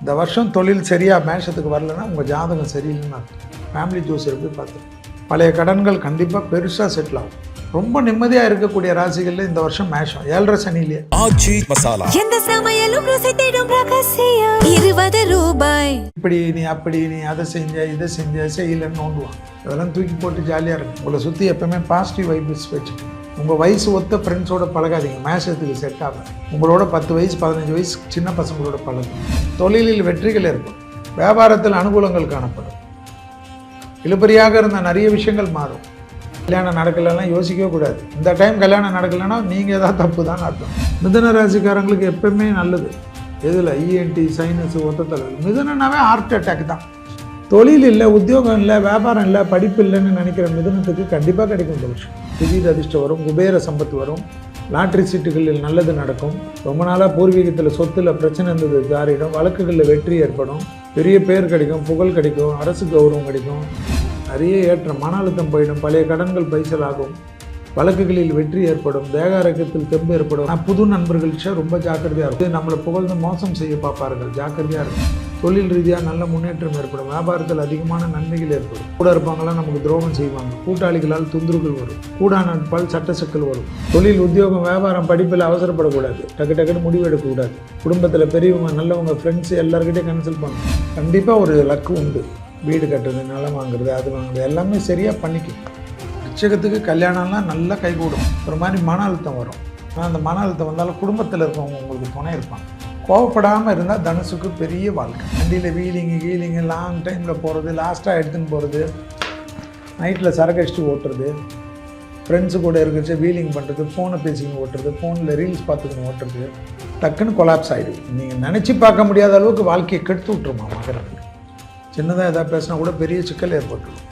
இந்த வருஷம் தொழில் சரியாக மேஷத்துக்கு வரலன்னா உங்கள் ஜாதகம் சரியில்லைன்னு ஃபேமிலி ஜோசியர் போய் பார்த்து பழைய கடன்கள் கண்டிப்பாக பெருசாக செட்டில் ஆகும். ரொம்ப நிம்மதியாக இருக்கக்கூடிய ராசிகளில் இந்த வருஷம் மேஷம் 7.5 சனியிலே. ஆச்சி மசாலா எந்த சமையலும் ருசி தேடும் ரகசியம் 20 ரூபாய். இப்படி நீ அப்படி நீ அதை செஞ்ச இதை செஞ்ச செய்யலைன்னு நோண்டுவான். அதெல்லாம் தூக்கி போட்டு ஜாலியாக இருக்கும். உங்களை சுற்றி எப்பவுமே பாசிட்டிவ் வைப்ஸ் வச்சுக்கணும். உங்கள் வயசு ஒத்த ஃப்ரெண்ட்ஸோட பழகாதீங்க, மேஷத்துக்கு செட் ஆகும். உங்களோட 10 வயசு 15 வயசு சின்ன பசங்களோட பழகும். தொழிலில் வெற்றிகள் ஏற்படும், வியாபாரத்தில் அனுகூலங்கள் காணப்படும், இழுபறியாக இருந்த நிறைய விஷயங்கள் மாறும். கல்யாணம் நடக்கலைன்னா யோசிக்கவே கூடாது. இந்த டைம் கல்யாணம் நடக்கலைன்னா நீங்கள் ஏதாவது தப்பு தான் அர்த்தம். மிதுன ராசிக்காரங்களுக்கு எப்பவுமே நல்லது எதில் இஎன்டி சைனஸ் ஒத்தத்தலை. மிதுனனாவே ஹார்ட் அட்டாக் தான். தொழில் இல்லை, உத்தியோகம் இல்லை, வியாபாரம் இல்லை, படிப்பு இல்லைன்னு நினைக்கிற மிதுனத்துக்கு கண்டிப்பாக கிடைக்கும் இந்த வருஷம். திடீர் அதிர்ஷ்டம் வரும், குபேர சம்பத்து வரும், லாட்ரி சீட்டுகளில் நல்லது நடக்கும். ரொம்ப நாளாக பூர்வீகத்தில் சொத்தில் பிரச்சனை இருந்தது தாரிடும், வழக்குகளில் வெற்றி ஏற்படும், பெரிய பேர் கிடைக்கும், புகழ் கிடைக்கும், அரசு கௌரவம் கிடைக்கும், நிறைய ஏற்றம், மன அழுத்தம் போயிடும், பழைய கடன்கள் பைசலாகும், வழக்குகளில் வெற்றி ஏற்படும், தேக ஆரோக்கியத்தில் தெம்பு ஏற்படும். புது நண்பர்கள்ட்ட ரொம்ப ஜாக்கிரதையாக இருக்கும். நம்மளை புகழ்ந்து மோசம் செய்ய பார்ப்பார்கள், ஜாக்கிரதையாக இருக்கும். தொழில் ரீதியாக நல்ல முன்னேற்றம் ஏற்படும், வியாபாரத்தில் அதிகமான நன்மைகள் ஏற்படும். கூட இருப்பாங்களாம் நமக்கு துரோகம் செய்வாங்க, கூட்டாளிகளால் தொந்தரவுகள் வரும், கூடா நட்பால் சட்ட சிக்கல் வரும். தொழில் உத்தியோகம் வியாபாரம் படிப்பில் அவசரப்படக்கூடாது, டக்குன்னு முடிவு எடுக்கக்கூடாது. குடும்பத்தில் பெரியவங்க நல்லவங்க ஃப்ரெண்ட்ஸ் எல்லாருக்கிட்டையும் கன்சல்ட் பண்ணணும். கண்டிப்பாக ஒரு லக்கு உண்டு. வீடு கட்டுறது, நிலம் வாங்குறது, அது வாங்குறது எல்லாமே சரியாக பண்ணிக்கும். ரிச்சகத்துக்கு கல்யாணம்லாம் நல்லா கைகூடும். ஒரு மாதிரி மன அழுத்தம் வரும். ஆனால் அந்த மன அழுத்தம் வந்தாலும் குடும்பத்தில் இருக்கவங்க உங்களுக்கு துணை இருப்பாங்க. கோவப்படாமல் இருந்தால் தனுசுக்கு பெரிய வாழ்க்கை. வண்டியில் வீலிங்கு லாங் டைமில் போகிறது, லாஸ்ட்டாக எடுத்துன்னு போகிறது, நைட்டில் சரக்கு அடிச்சுட்டு ஓட்டுறது, ஃப்ரெண்ட்ஸு கூட இருக்கிறச்சு வீலிங் பண்ணுறது, ஃபோனை பேசிக்கின்னு ஓட்டுறது, ஃபோனில் ரீல்ஸ் பார்த்துக்கின்னு ஓட்டுறது, டக்குன்னு கொலாப்ஸ் ஆகிடுது. நீங்கள் நினச்சி பார்க்க முடியாத அளவுக்கு வாழ்க்கையை கெடுத்து விட்டுருமா மகரத்துக்கு. சின்னதாக எதாவது பேசினா கூட பெரிய சிக்கல் ஏற்பட்டுரும்.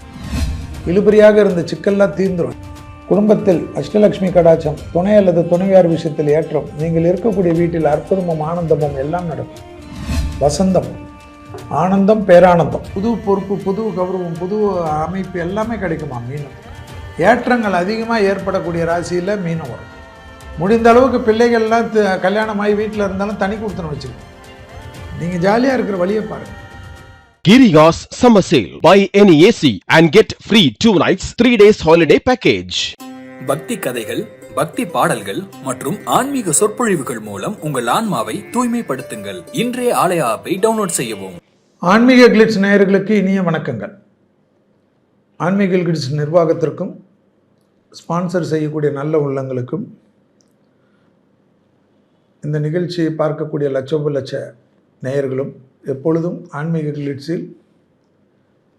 இழுபறியாக இருந்த சிக்கல்லாம் தீர்ந்துடும். குடும்பத்தில் அஷ்டலட்சுமி கடாட்சம், துணை அல்லது துணைவியார் விஷயத்தில் ஏற்றம், நீங்கள் இருக்கக்கூடிய வீட்டில் அற்புதமும் ஆனந்தமும் எல்லாம் நடக்கும். வசந்தம், ஆனந்தம், பேரானந்தம், புது பொறுப்பு, புது கௌரவம், புது அமைப்பு எல்லாமே கிடைக்குமா மீனம். ஏற்றங்கள் அதிகமாக ஏற்படக்கூடிய ராசியில் மீனம் வரும். முடிந்த அளவுக்கு பிள்ளைகள்லாம் கல்யாணமாகி வீட்டில் இருந்தாலும் தனி கொடுத்துன்னு வச்சுக்கணும். நீங்கள் ஜாலியாக இருக்கிற வழியை பாருங்கள். Giriga's Summer Sale. Buy any AC and get free 2 nights 3 days holiday package. பக்தி கதைகள், பக்தி பாடல்கள் மற்றும் ஆன்மீக சொற்பொழிவுகள் மூலம் உங்கள் ஆன்மாவை தூய்மைப்படுத்துங்கள். இன்றைய ஆலய ஆப்பை டவுன்லோட் செய்யவும். ஆன்மீக கிளிட்ஸ் நேயர்களுக்கு இனிய வணக்கங்கள். ஆன்மீக கிளிட்ஸ் நிர்வாகத்திற்கும் ஸ்பான்சர் செய்யக்கூடிய நல்ல உள்ளங்களுக்கும் இந்த நிகழ்ச்சியை பார்க்கக்கூடிய லட்ச நேயர்களும் எப்பொழுதும் ஆன்மீக கிளிட்ஸில்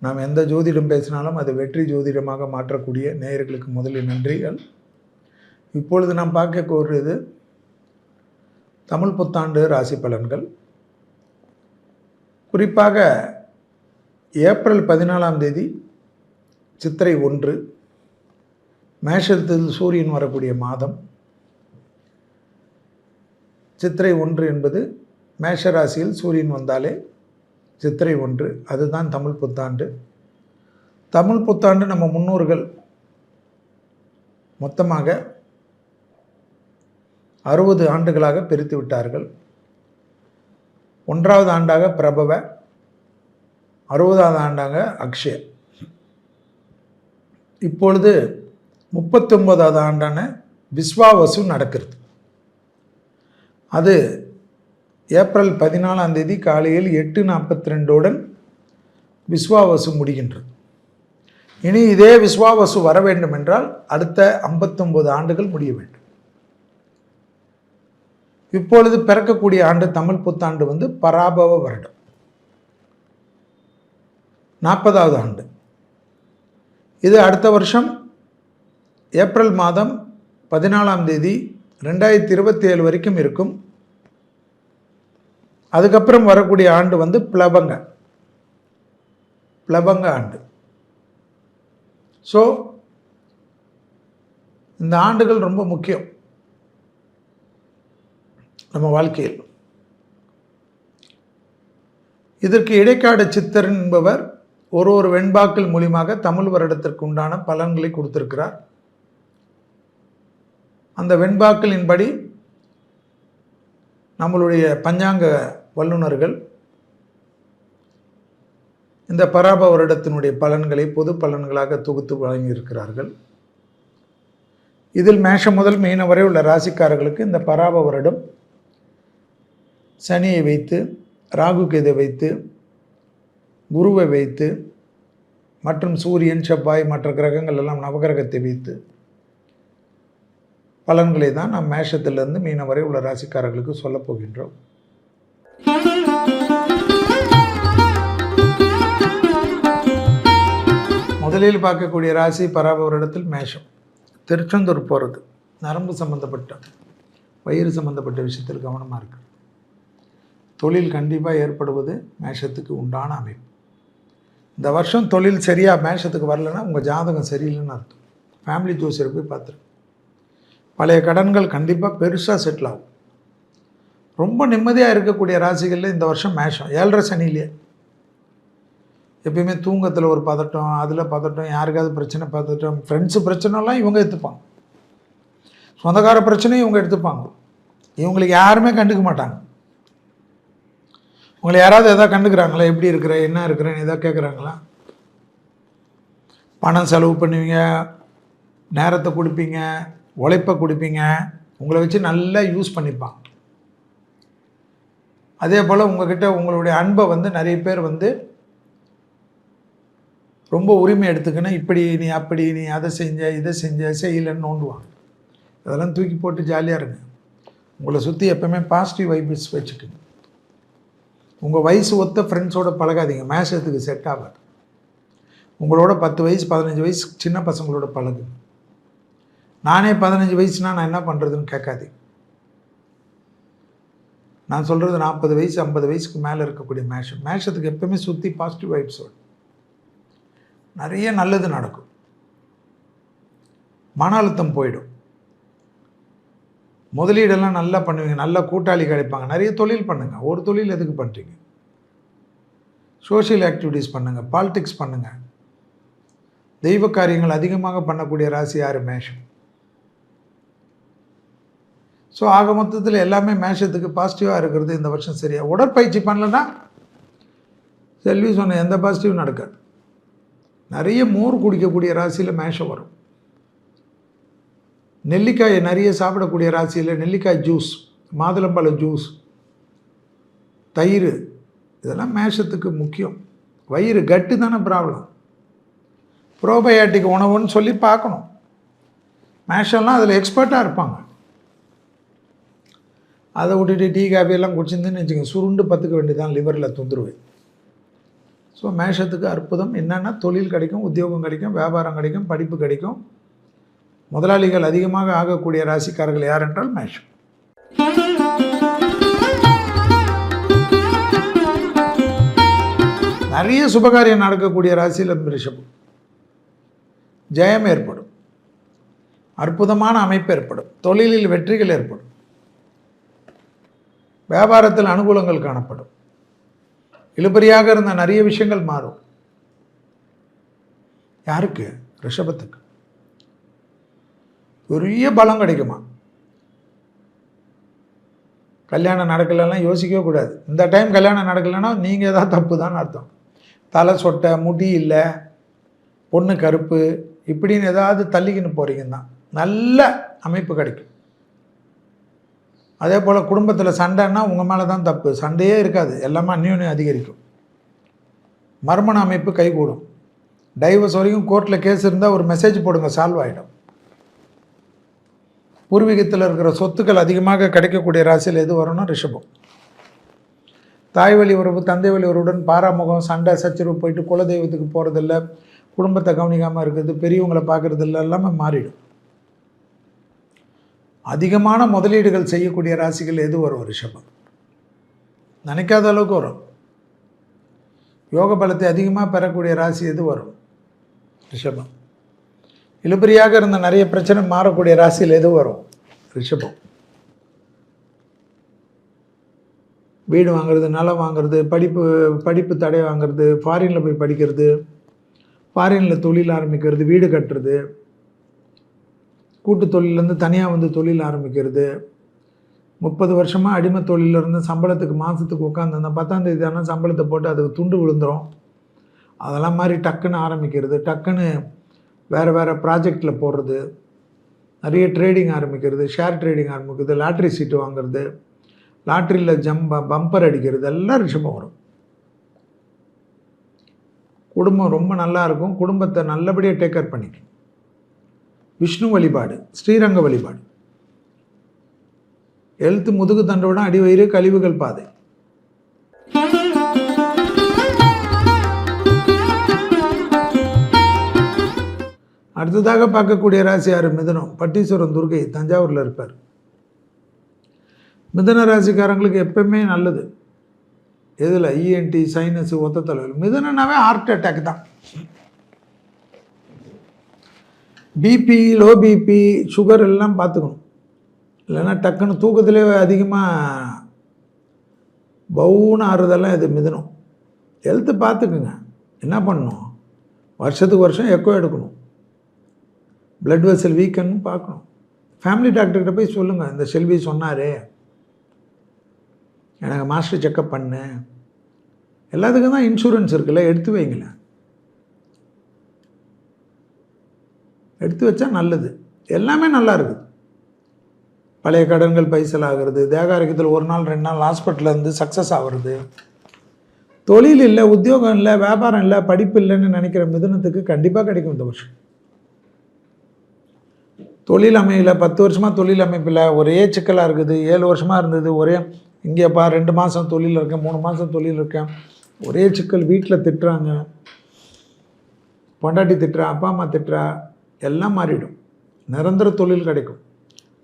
நாம் எந்த ஜோதிடம் பேசினாலும் அதை வெற்றி ஜோதிடமாக மாற்றக்கூடிய நேயர்களுக்கு முதலில் நன்றிகள். இப்பொழுது நாம் பார்க்க கோருவது தமிழ் புத்தாண்டு ராசி பலன்கள். குறிப்பாக ஏப்ரல் 14ஆம் தேதி சித்திரை 1 மேஷத்தில் சூரியன் வரக்கூடிய மாதம். சித்திரை 1 என்பது மேஷ ராசியில் சூரியன் வந்தாலே சித்திரை 1, அதுதான் தமிழ் புத்தாண்டு. தமிழ் புத்தாண்டு நம்ம முன்னோர்கள் மொத்தமாக 60 ஆண்டுகளாக பிரித்து விட்டார்கள். 1வது ஆண்டாக பிரபவ, 60வது ஆண்டாக அக்ஷய, இப்பொழுது 39வது ஆண்டான விஸ்வாவசு நடக்கிறது. அது ஏப்ரல் 14ஆம் தேதி காலையில் 8:42 விஸ்வாவசு முடிகின்றது. இனி இதே விஸ்வாவசு வர வேண்டும் என்றால் அடுத்த 59 ஆண்டுகள் முடிய வேண்டும். இப்பொழுது பிறக்கக்கூடிய ஆண்டு தமிழ் புத்தாண்டு பராபவ வருடம், 40வது ஆண்டு. இது அடுத்த வருஷம் ஏப்ரல் மாதம் 14ஆம் தேதி 2027 வரைக்கும் இருக்கும். அதுக்கப்புறம் வரக்கூடிய ஆண்டு பிளவங்க ஆண்டு. ஸோ இந்த ஆண்டுகள் ரொம்ப முக்கியம் நம்ம வாழ்க்கையில். இதற்கு இடைக்காடு சித்தர் என்பவர் ஒரு வெண்பாக்கள் மூலியமாக தமிழ் வருடத்திற்கு உண்டான பலன்களை கொடுத்திருக்கிறார். அந்த வெண்பாக்களின்படி நம்மளுடைய பஞ்சாங்க வல்லுநர்கள் இந்த பராப வருடத்தினுடைய பலன்களை பொது பலன்களாக தொகுத்து வழங்கியிருக்கிறார்கள். இதில் மேஷம் முதல் மீனம் வரை உள்ள ராசிக்காரர்களுக்கு இந்த பராப வருடம் சனியை வைத்து, ராகு கேதை வைத்து, குருவை வைத்து மற்றும் சூரியன், செவ்வாய், மற்ற கிரகங்கள் எல்லாம் நவகிரகத்தை வைத்து பலன்களை தான் நாம் மேஷத்திலிருந்து மீனம் வரை உள்ள ராசிக்காரர்களுக்கு சொல்லப் போகின்றோம். முதலில் பார்க்கக்கூடிய ராசி பராப வருடத்தில் மேஷம். திருச்செந்தூர் போகிறது, நரம்பு சம்பந்தப்பட்ட, வயிறு சம்பந்தப்பட்ட விஷயத்தில் கவனமாக இருக்கு. தொழில் கண்டிப்பாக ஏற்படுவது மேஷத்துக்கு உண்டான அமைப்பு. இந்த வருஷம் தொழில் சரியாக மேஷத்துக்கு வரலைன்னா உங்கள் ஜாதகம் சரியில்லைன்னு அர்த்தம். ஃபேமிலி ஜோசியரை போய் பார்த்துரு. பழைய கடன்கள் கண்டிப்பாக பெருசாக செட்டில் ஆகும். ரொம்ப நிம்மதியாக இருக்கக்கூடிய ராசிகளில் இந்த வருஷம் மேஷம். 7.5 சனிலேயே எப்பயுமே தூங்கத்தில் ஒரு பதட்டம், அதில் பதட்டம், யாருக்காவது பிரச்சனை பதட்டம், ஃப்ரெண்ட்ஸு பிரச்சனைலாம் இவங்க எடுத்துப்பாங்க, சொந்தக்கார பிரச்சனையும் இவங்க எடுத்துப்பாங்க. இவங்களுக்கு யாருமே கண்டுக்க மாட்டாங்க. உங்களை யாராவது எதாவது கண்டுக்கிறாங்களா? எப்படி இருக்கிற, என்ன இருக்கிறேன்னு எதாவது கேட்குறாங்களா? பணம் செலவு பண்ணுவீங்க, நேரத்தை கொடுப்பீங்க, உழைப்பை கொடுப்பீங்க, உங்களை வச்சு நல்லா யூஸ் பண்ணிப்பாங்க. அதே போல் உங்கள்கிட்ட உங்களுடைய அன்பை நிறைய பேர் ரொம்ப உரிமை எடுத்துக்கணும். இப்படி நீ, அப்படி நீ, அதை செஞ்ச, இதை செஞ்ச, செய்யலைன்னு நோண்டுவாங்க. அதெல்லாம் தூக்கி போட்டு ஜாலியாக இருங்க. உங்களை சுற்றி எப்போவுமே பாசிட்டிவ் வைப்ஸ் வச்சுக்கோங்க. உங்கள் வயசு ஒத்த ஃப்ரெண்ட்ஸோடு பழகாதீங்க, மேஷத்துக்கு செட் ஆகாது. உங்களோட 10 வயசு 15 வயசு சின்ன பசங்களோட பழகுங்க. நானே 15 வயசுனா நான் என்ன பண்ணுறதுன்னு கேட்காதீங்க. நான் சொல்கிறது 40 வயசு 50 வயசுக்கு மேலே இருக்கக்கூடிய மேஷத்துக்கு எப்போவுமே சுற்றி பாசிட்டிவ் வைப்ஸோடு நிறைய நல்லது நடக்கும். மன அழுத்தம் போயிடும். முதலீடெல்லாம் நல்லா பண்ணுவீங்க, நல்ல கூட்டாளி கிடைப்பாங்க. நிறைய தொழில் பண்ணுங்கள். ஒரு தொழில் எதுக்கு பண்ணுறீங்க? சோஷியல் ஆக்டிவிட்டீஸ் பண்ணுங்கள், பாலிடிக்ஸ் பண்ணுங்கள். தெய்வ காரியங்கள் அதிகமாக பண்ணக்கூடிய ராசி யார்? மேஷம். ஸோ ஆக மொத்தத்தில் எல்லாமே மேஷத்துக்கு பாசிட்டிவாக இருக்கிறது இந்த வருஷம் சரியா. உடற்பயிற்சி பண்ணலன்னா செல்வி சொன்ன எந்த பாசிட்டிவும் நடக்காது. நிறைய மோர் குடிக்கக்கூடிய ராசியில் மேஷம் வரும். நெல்லிக்காயை நிறைய சாப்பிடக்கூடிய ராசியில் நெல்லிக்காய் ஜூஸ், மாதுளம்பழ ஜூஸ், தயிர், இதெல்லாம் மேஷத்துக்கு முக்கியம். வயிறு கட்டு தானே ப்ராப்ளம். ப்ரோபயாட்டிக் உணவுன்னு சொல்லி பார்க்கணும். மேஷம்லாம் அதில் எக்ஸ்பர்ட்டாக இருப்பாங்க. அதை விட்டுட்டு டீ காஃபியெல்லாம் குடிச்சிருந்துன்னு வச்சுக்கோங்க, சுருண்டு பத்துக்க வேண்டியதான் லிவரில் தொந்தரவு. ஸோ மேஷத்துக்கு அற்புதம் என்னென்னா தொழில் கிடைக்கும், உத்தியோகம் கிடைக்கும், வியாபாரம் கிடைக்கும், படிப்பு கிடைக்கும். முதலாளிகள் அதிகமாக ஆகக்கூடிய ராசிக்காரர்கள் யார் என்றால் மேஷம். நிறைய சுபகாரியம் நடக்கக்கூடிய ராசியில் ரிஷபம். ஜெயம் ஏற்படும், அற்புதமான அமைப்பு ஏற்படும், தொழிலில் வெற்றிகள் ஏற்படும், வியாபாரத்தில் அனுகூலங்கள் காணப்படும், இழுபறியாக இருந்த நிறைய விஷயங்கள் மாறும். யாருக்கு? ரிஷபத்துக்கு பெரிய பலம் கிடைக்குமா. கல்யாணம் நடக்கலைன்னா யோசிக்கவே கூடாது. இந்த டைம் கல்யாணம் நடக்கலைன்னா நீங்கள் ஏதாவது தப்பு தான் அர்த்தம். தலை சொட்டை, முடி இல்லை, பொண்ணு கருப்பு, இப்படின்னு ஏதாவது தள்ளிக்கின்னு போகிறீங்கன்னா நல்ல அமைப்பு கிடைக்கும். அதே போல் குடும்பத்தில் சண்டைன்னா உங்கள் மேலே தான் தப்பு. சண்டையே இருக்காது, எல்லாமே அந்யோன்யம் அதிகரிக்கும். மர்மண அமைப்பு கைகூடும். டைவர்ஸ் வரைக்கும் கோர்ட்டில் கேஸ் இருந்தால் ஒரு மெசேஜ் போடுங்க, சால்வ் ஆகிடும். பூர்வீகத்தில் இருக்கிற சொத்துக்கள் அதிகமாக கிடைக்கக்கூடிய ராசியில் எது வரும்னா ரிஷபம். தாய் வழி உறவு, தந்தை வழி உறவுடன் பாராமுகம், சண்டை சச்சரவு போயிட்டு குலதெய்வத்துக்கு போகிறதில்ல, குடும்பத்தை கவனிக்காமல் இருக்கிறது, பெரியவங்களை பார்க்குறதில்ல, எல்லாமே மாறிடும். அதிகமான முதலீடுகள் செய்யக்கூடிய ராசிகள் எது வரும்? ரிஷபம். நினைக்காத அளவுக்கு வரும். யோக பலத்தை அதிகமாக பெறக்கூடிய ராசி எது வரும்? ரிஷபம். இழுபறியாக இருந்த நிறைய பிரச்சனை மாறக்கூடிய ராசியில் எது வரும்? ரிஷபம். வீடு வாங்குறது, நிலம் வாங்குறது, படிப்பு தடை வாங்குறது, ஃபாரினில் போய் படிக்கிறது, ஃபாரினில் தொழில் ஆரம்பிக்கிறது, வீடு கட்டுறது, கூட்டு தொழிலேருந்து தனியாக தொழில் ஆரம்பிக்கிறது, 30 வருஷமாக அடிமை தொழிலிருந்து சம்பளத்துக்கு மாதத்துக்கு உட்காந்துருந்தேன், 10ஆம் தேதி ஆனால் சம்பளத்தை போட்டு அதுக்கு துண்டு விழுந்துடும், அதெல்லாம் மாதிரி டக்குன்னு ஆரம்பிக்கிறது, டக்குன்னு வேறு வேறு ப்ராஜெக்டில் போடுறது, நிறைய ட்ரேடிங் ஆரம்பிக்கிறது, ஷேர் ட்ரேடிங் ஆரம்பிக்கிறது, லாட்ரி சீட்டு வாங்குறது, லாட்ரியில் பம்பர் அடிக்கிறது, எல்லாம் ரிஷபம் வரும். குடும்பம் ரொம்ப நல்லா இருக்கும். குடும்பத்தை நல்லபடியாக டேக் கேர் பண்ணிக்கும். விஷ்ணு வழிபாடு, ஸ்ரீரங்க வழிபாடு. எழுத்து முதுகு தண்டோட அடிவயிறு கழிவுகள் பாதை. அடுத்ததாக பார்க்கக்கூடிய ராசி யார்? மிதுனம். பட்டீஸ்வரம் துர்கை தஞ்சாவூரில் இருப்பார். மிதுன ராசிக்காரங்களுக்கு எப்பவுமே நல்லது. எதில்? இஎன்டி, சைனஸ், ஒத்த தலைவலி. மிதுனனாவே ஹார்ட் அட்டாக் தான். பிபி, லோ பிபி, சுகர் எல்லாம் பார்த்துக்கணும். இல்லைன்னா டக்குன்னு தூக்கத்திலே அதிகமாக பவுன்னு ஆறுதெல்லாம் இது மிதுனம். ஹெல்த்து பார்த்துக்குங்க. என்ன பண்ணணும்? வருஷத்துக்கு வருஷம் எக்கோ எடுக்கணும். பிளட் வெசல் வீக்கன்னு பார்க்கணும். ஃபேமிலி டாக்டர்கிட்ட போய் சொல்லுங்கள், இந்த செல்வி சொன்னார், எனக்கு மாஸ்டர் செக்கப் பண்ணு. எல்லாத்துக்கும் தான் இன்சூரன்ஸ் இருக்குல்ல, எடுத்து வைங்களேன். எடுத்து வச்சா நல்லது. எல்லாமே நல்லா இருக்குது. பழைய கடன்கள் பைசல் ஆகிறது, தேக ஆரோக்கியத்தில் 1 நாள் 2 நாள் ஹாஸ்பிட்டலில் இருந்து சக்ஸஸ் ஆகிறது, தொழில் இல்லை, உத்தியோகம் இல்லை, வியாபாரம் இல்லை, படிப்பு இல்லைன்னு நினைக்கிற மிதுனத்துக்கு கண்டிப்பாக கிடைக்கும் இந்த வருஷம். தொழில் அமையல, 10 வருஷமாக தொழில் அமைப்பில் ஒரே சிக்கலாக இருக்குது. 7 வருஷமாக இருந்தது ஒரே, இங்கேப்பா 2 மாதம் தொழில் இருக்கேன், 3 மாதம் தொழில் இருக்கேன், ஒரே சிக்கல். வீட்டில் திட்டுறாங்க, பொண்டாட்டி திட்டுறா, அப்பா அம்மா திட்டுறா, எல்லாம் மாறிடும். நிரந்தர தொழில் கிடைக்கும்,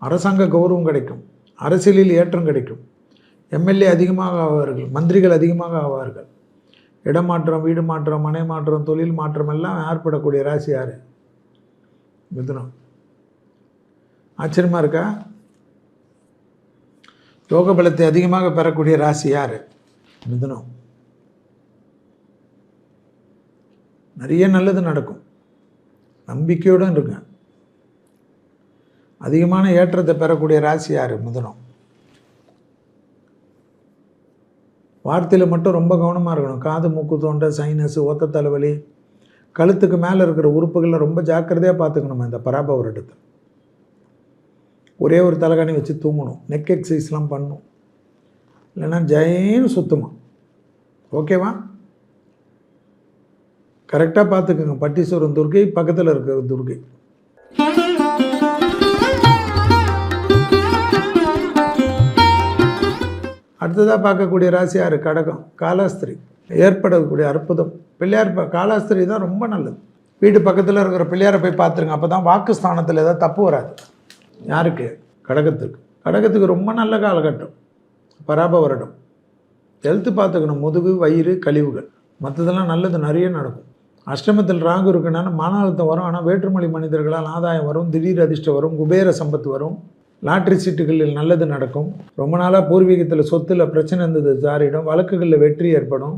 அரசாங்க கௌரவம் கிடைக்கும், அரசியலில் ஏற்றம் கிடைக்கும், எம்எல்ஏ அதிகமாக ஆவார்கள், மந்திரிகள் அதிகமாக ஆவார்கள், இடமாற்றம், வீடு மாற்றம், மனை மாற்றம், தொழில் மாற்றம் எல்லாம் ஏற்படக்கூடிய ராசி யார்? மிதுனம். ஆச்சரியமாக இருக்கா? யோக பலத்தை அதிகமாக பெறக்கூடிய ராசி யார்? மிதுனம். நிறைய நல்லது நடக்கும். நம்பிக்கையோடு இருங்க. அதிகமான ஏற்றத்தை பெறக்கூடிய ராசி யார்? மிதுனம். வார்த்தையில் மட்டும் ரொம்ப கவனமாக இருக்கணும். காது, மூக்கு, தொண்டை, சைனஸ், ஒத்த தலைவலி, கழுத்துக்கு மேலே இருக்கிற உறுப்புகளில் ரொம்ப ஜாக்கிரதையாக பார்த்துக்கணுமா இந்த பராப வருடத்தை. ஒரே ஒரு தலைகாணி வச்சு தூங்கணும். நெக் எக்ஸசைஸ்லாம் பண்ணணும். இல்லைன்னா ஜெயின்னு சுத்தமா. ஓகேவா? கரெக்டாக பார்த்துக்குங்க. பட்டீஸ்வரம் துர்கை பக்கத்தில் இருக்கிற துர்கை. அடுத்ததாக பார்க்கக்கூடிய ராசி யார்? கடகம். காலாஸ்திரி. ஏற்படக்கூடிய அற்புதம் பிள்ளையார். காலாஸ்திரி தான் ரொம்ப நல்லது. வீட்டு பக்கத்தில் இருக்கிற பிள்ளையாரை போய் பார்த்துருங்க. அப்போ தான் வாக்கு ஸ்தானத்தில் ஏதாவது தப்பு வராது. யாருக்கு? கடகத்துக்கு. கடகத்துக்கு ரொம்ப நல்ல காலகட்டம், பராப வருடம். ஹெல்த்து பார்த்துக்கணும். முதுகு, வயிறு, கழிவுகள், மற்றதெல்லாம் நல்லது நிறைய நடக்கும். அஷ்டமத்தில் ராகு இருக்குன்னா மன அழுத்தம் வரும். ஆனால் வேற்றுமொழி மனிதர்களால் ஆதாயம் வரும், திடீர் அதிர்ஷ்டம் வரும், குபேர சம்பத்து வரும், லாட்ரி சீட்டுகளில் நல்லது நடக்கும். ரொம்ப நாளாக பூர்வீகத்தில் சொத்தில் பிரச்சனை இருந்தது ஜாரிடும், வழக்குகளில் வெற்றி ஏற்படும்.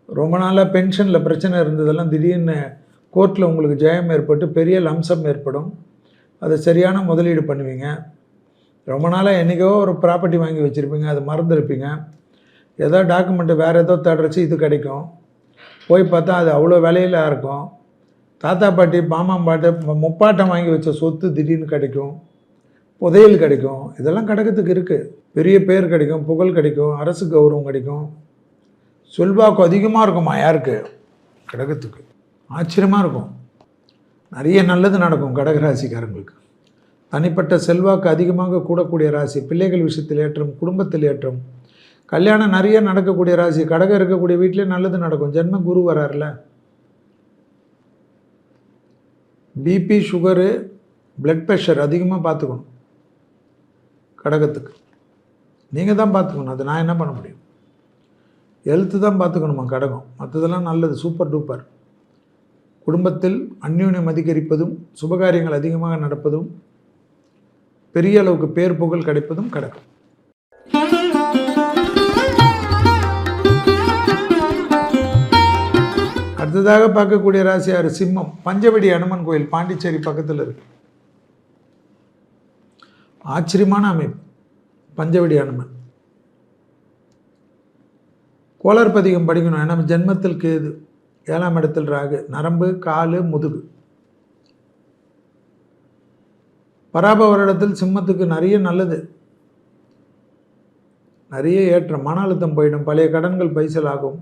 ரொம்ப நாளாக பென்ஷனில் பிரச்சனை இருந்ததெல்லாம் திடீர்னு கோர்ட்டில் உங்களுக்கு ஜெயம் ஏற்பட்டு பெரிய லம்சம் ஏற்படும். அதை சரியான முதலீடு பண்ணுவீங்க. ரொம்ப நாளாக என்றைக்கோ ஒரு ப்ராப்பர்ட்டி வாங்கி வச்சுருப்பீங்க, அது மறந்துருப்பீங்க. ஏதோ டாக்குமெண்ட்டு வேறு ஏதோ தேடுறச்சு இது கிடைக்கும். போய் பார்த்தா அது அவ்வளோ விலையில் இருக்கும். தாத்தா பாட்டி, மாமா பாட்டு, முப்பாட்டம் வாங்கி வச்ச சொத்து திடீர்னு கிடைக்கும், புதையல் கிடைக்கும். இதெல்லாம் கடகத்துக்கு இருக்குது. பெரிய பேர் கிடைக்கும், புகழ் கிடைக்கும், அரசு கௌரவம் கிடைக்கும், செல்வாக்கு அதிகமாக இருக்குமா? யாருக்கு? கடகத்துக்கு. ஆச்சரியமாக இருக்கும். நிறைய நல்லது நடக்கும் கடகராசிக்காரங்களுக்கு. தனிப்பட்ட செல்வாக்கு அதிகமாக கூடக்கூடிய ராசி. பிள்ளைகள் விஷயத்தில் ஏற்றம், குடும்பத்தில் ஏற்றம், கல்யாணம் நிறைய நடக்கக்கூடிய ராசி. கடகம் இருக்கக்கூடிய வீட்டிலே நல்லது நடக்கும். ஜென்ம குரு வரார்ல. பிபி, சுகரு, பிளட் ப்ரெஷர் அதிகமாக பார்த்துக்கணும் கடகத்துக்கு. நீங்கள் தான் பார்த்துக்கணும். அது நான் என்ன பண்ண முடியும்? ஹெல்த்து தான் பார்த்துக்கணுமா கடகம். மற்றதெல்லாம் நல்லது, சூப்பர் டூப்பர். குடும்பத்தில் அந்யோன்யம் அதிகரிப்பதும், சுபகாரியங்கள் அதிகமாக நடப்பதும், பெரிய அளவுக்கு பேர் புகழ் கிடைப்பதும் கடகம். அடுத்ததாக பார்க்கக்கூடிய ராசி யார்? சிம்மம். பஞ்சவடி அனுமன் கோயில் பாண்டிச்சேரி பக்கத்தில் இருக்கு. ஆச்சரியமான அமைப்பு. பஞ்சவடி அனுமன். கோளார் பதிகம் படிக்கணும். ஏன்னா ஜென்மத்தில் கேது. 7ஆம் இடத்தில் ராகு, நரம்பு, காலு, முதுகு. பராப வருடத்தில் சிம்மத்துக்கு நிறைய நல்லது, நிறைய ஏற்றம். மன அழுத்தம் போயிடும், பழைய கடன்கள் பைசல் ஆகும்,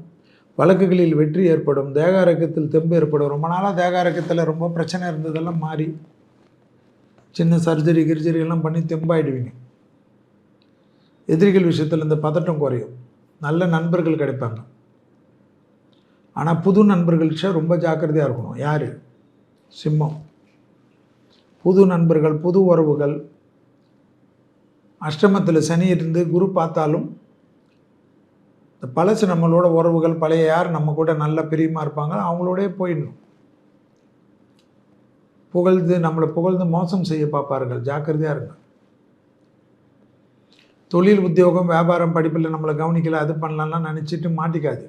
வழக்குகளில் வெற்றி ஏற்படும், தேக ஆரோக்கியத்தில் தெம்பு ஏற்படும். ரொம்ப நாளாக தேக ஆரோக்கியத்தில் ரொம்ப பிரச்சனை இருந்ததெல்லாம் மாறி சின்ன சர்ஜரி கிர்ஜரி எல்லாம் பண்ணி தெம்பாயிடுவீங்க. எதிரிகள் விஷயத்தில் இந்த பதட்டம் குறையும், நல்ல நண்பர்கள் கிடைப்பாங்க. ஆனால் புது நண்பர்கள்கிட்ட ரொம்ப ஜாக்கிரதையாக இருக்கணும். யார்? சிம்மம். புது நண்பர்கள், புது உறவுகள். அஷ்டமத்தில் சனி இருந்து குரு பார்த்தாலும் இந்த பழசு நம்மளோட உறவுகள், பழைய யார் நம்ம கூட நல்ல பிரியமாக இருப்பாங்க அவங்களோடய போயிடணும். நம்மளை புகழ்ந்து மோசம் செய்ய பார்ப்பார்கள், ஜாக்கிரதையாக இருங்க. தொழில், உத்தியோகம், வியாபாரம், படிப்பில் நம்மளை கவனிக்கல, அது பண்ணலாம்லாம் நினச்சிட்டு மாட்டிக்காது.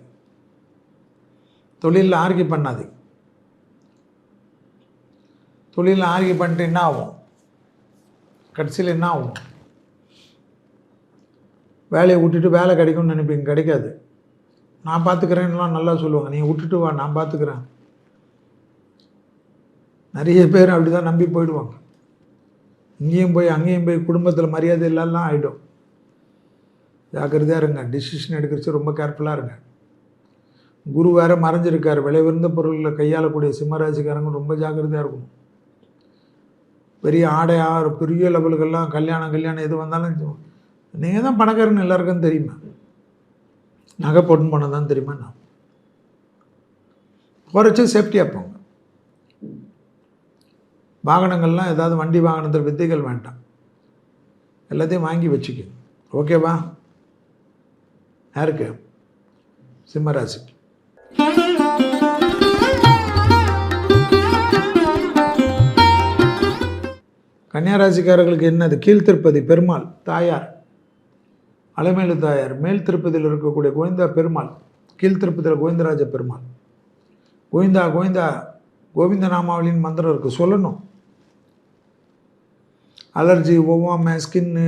தொழிலில் ஆர்கி பண்ணாது. தொழிலில் ஆர்கி பண்ணிட்டு என்ன ஆகும்? கடைசியில் என்ன ஆகும்? வேலையை விட்டுட்டு வேலை கிடைக்கும்னு நினைப்பீங்க, கிடைக்காது. நான் பார்த்துக்கிறேன்லாம் நல்லா சொல்லுவாங்க, நீங்கள் விட்டுட்டு வா நான் பார்த்துக்கிறேன். நிறைய பேர் அப்படி தான் நம்பி போயிடுவாங்க. இங்கேயும் போய் அங்கேயும் போய் குடும்பத்தில் மரியாதை இல்லாலாம் ஆகிடும். ஜாக்கிரதையாக இருங்க, டிசிஷன் எடுக்கிறச்சு ரொம்ப கேர்ஃபுல்லாக இருங்க. குரு வேறு மறைஞ்சிருக்கார், விலை உயர்ந்த பொருள்களை கையாளக்கூடிய சிம்மராசிக்காரங்க ரொம்ப ஜாக்கிரதையாக இருக்கணும். பெரிய ஆடையாக பெரிய லெவலுக்கெல்லாம் கல்யாணம் எது வந்தாலும் நீங்கள் தான் பணக்காரன்னு எல்லாருக்கும் தெரியுமா? நகை போட்டு போனால் தான் தெரியுமா? நான் குறைச்சி சேஃப்டியாக போங்க. வாகனங்கள்லாம் ஏதாவது வண்டி வாகனத்தில் வித்தைகள் வேண்டாம், எல்லாத்தையும் வாங்கி வச்சுக்க. ஓகேவா? யாருக்கு? சிம்மராசிக்கு. கன்னியாராசிக்காரர்களுக்கு என்னது? கீழ்த்திருப்பதி பெருமாள் தாயார், அலமேலு தாயார். மேல் திருப்பதியில் இருக்கக்கூடிய கோவிந்தா பெருமாள், கீழ்த்திருப்பதியில் கோவிந்தராஜ பெருமாள். கோவிந்தா கோவிந்தா கோவிந்த நாமாவளின்னு மந்திரம் இருக்குது, சொல்லணும். அலர்ஜி, ஒவ்வாமை, ஸ்கின்னு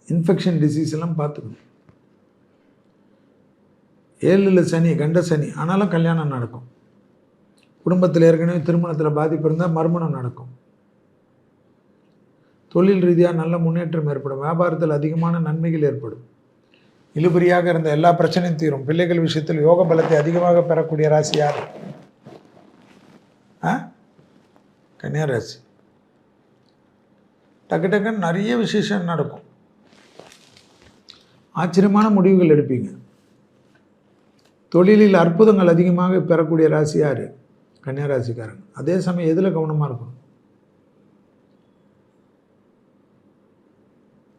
இன்ஃபெக்ஷன் டிசீஸ் எல்லாம் பார்த்துக்கணும். 7ல் சனி, கண்ட சனி, ஆனாலும் கல்யாணம் நடக்கும். குடும்பத்தில் ஏற்கனவே திருமணத்தில் பாதிப்பு இருந்தால் மறுமணம் நடக்கும். தொழில் ரீதியாக நல்ல முன்னேற்றம் ஏற்படும். வியாபாரத்தில் அதிகமான நன்மைகள் ஏற்படும். இழுபறியாக இருந்த எல்லா பிரச்சனையும் தீரும். பிள்ளைகள் விஷயத்தில் யோக பலத்தை அதிகமாக பெறக்கூடிய ராசி யார்? கன்னியாராசி. டக்கு டக்குன்னு நிறைய விசேஷம் நடக்கும். ஆச்சரியமான முடிவுகள் எடுப்பீங்க. தொழிலில் அற்புதங்கள் அதிகமாக பெறக்கூடிய ராசி யார்? கன்னியாராசிக்காரங்க. அதே சமயம் எதில் கவனமாக இருக்கணும்?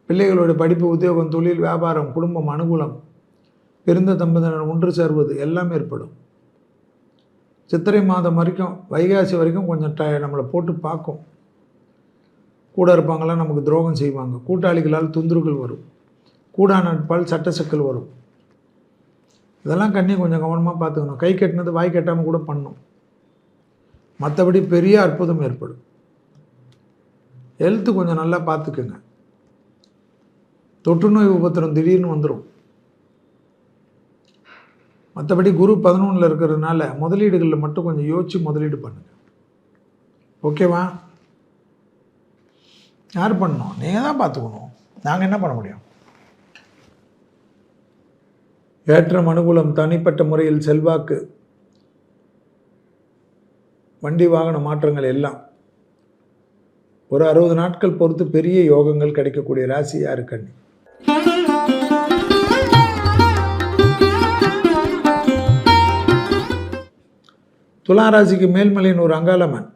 பிள்ளைகளோட படிப்பு, உத்தியோகம், தொழில், வியாபாரம், குடும்பம், அனுகூலம், பிறந்த தம்பதியினர் ஒன்று சேர்வது எல்லாம் ஏற்படும். சித்திரை மாதம் வரைக்கும், வைகாசி வரைக்கும் கொஞ்சம் நம்மளை போட்டு பார்க்கும். கூட இருப்பாங்களாம் நமக்கு துரோகம் செய்வாங்க. கூட்டாளிகளால் தொந்தரவுகள் வரும். கூடா நட்பால் சட்ட சிக்கல் வரும். இதெல்லாம் கண்ணி கொஞ்சம் கவனமாக பார்த்துக்கணும். கை கட்டினது வாய் கட்டாமல் கூட பண்ணும். மற்றபடி பெரிய அற்புதம் ஏற்படும். ஹெல்த்து கொஞ்சம் நல்லா பார்த்துக்குங்க. தொற்றுநோய் உபத்திரம் திடீர்னு வந்துடும். மற்றபடி குரு 11ல் இருக்கிறதுனால முதலீடுகளில் மட்டும் கொஞ்சம் யோசித்து முதலீடு பண்ணுங்கள். ஓகேவா? யார் பண்ணணும்? நீங்கள் தான் பார்த்துக்கணும். நாங்கள் என்ன பண்ண முடியும்? ஏற்றம், அனுகூலம், தனிப்பட்ட முறையில் செல்வாக்கு, வண்டி வாகன மாற்றங்கள் எல்லாம் ஒரு 60 நாட்கள் பொறுத்து பெரிய யோகங்கள் கிடைக்கக்கூடிய ராசி யாரு? கன்னி. துலா ராசிக்கு மேல்மலையின் ஒரு அங்காளம்மன்